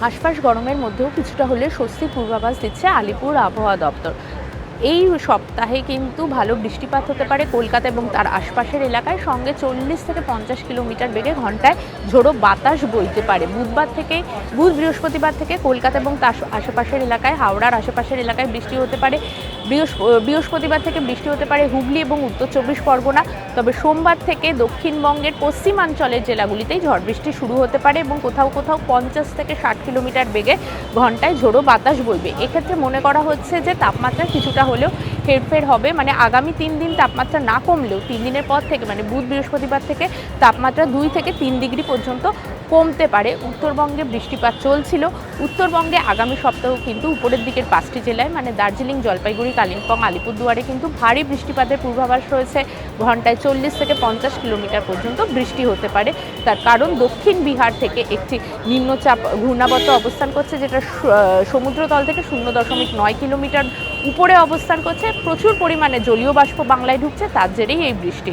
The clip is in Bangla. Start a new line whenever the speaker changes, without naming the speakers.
হাঁসফাঁস গরমের মধ্যেও কিছুটা হলে স্বস্তির পূর্বাভাস দিচ্ছে আলিপুর আবহাওয়া দপ্তর। এই সপ্তাহে কিন্তু ভালো বৃষ্টিপাত হতে পারে কলকাতা এবং তার আশপাশের এলাকায়, সঙ্গে 40 থেকে 50 কিলোমিটার বেগে ঘন্টায় ঝোড়ো বাতাস বইতে পারে। বুধ বৃহস্পতিবার থেকে কলকাতা এবং তার আশেপাশের এলাকায়, হাওড়ার আশেপাশের এলাকায় বৃষ্টি হতে পারে। বৃহস্পতিবার থেকে বৃষ্টি হতে পারে হুগলি এবং উত্তর চব্বিশ পরগনা। তবে সোমবার থেকে দক্ষিণবঙ্গের পশ্চিমাঞ্চলের জেলাগুলিতেই ঝড় বৃষ্টি শুরু হতে পারে এবং কোথাও কোথাও 50 থেকে 60 কিলোমিটার বেগে ঘন্টায় ঝোড়ো বাতাস বইবে। এক্ষেত্রে মনে করা হচ্ছে যে তাপমাত্রা কিছুটা হলেও হেরফের হবে, মানে আগামী 3 দিন তাপমাত্রা না কমলেও 3 দিনের পর থেকে মানে বুধ বৃহস্পতিবার থেকে তাপমাত্রা 2 থেকে 3 ডিগ্রি পর্যন্ত কমতে পারে। উত্তরবঙ্গে বৃষ্টিপাত চলছিল। উত্তরবঙ্গে আগামী সপ্তাহ কিন্তু উপরের দিকের 5টি জেলায় মানে দার্জিলিং, জলপাইগুড়ি, কালিম্পং, আলিপুরদুয়ারে কিন্তু ভারী বৃষ্টিপাতের পূর্বাভাস রয়েছে। ঘন্টায় 40 থেকে 50 কিলোমিটার পর্যন্ত বৃষ্টি হতে পারে। তার কারণ দক্ষিণ বিহার থেকে একটি নিম্নচাপ ঘূর্ণাবর্ত অবস্থান করছে, যেটা সমুদ্রতল থেকে 0.9 কিলোমিটার উপরে অবস্থান করছে। প্রচুর পরিমাণে জলীয় বাষ্প বাংলায় ঢুকছে, তার জেরেই এই বৃষ্টি।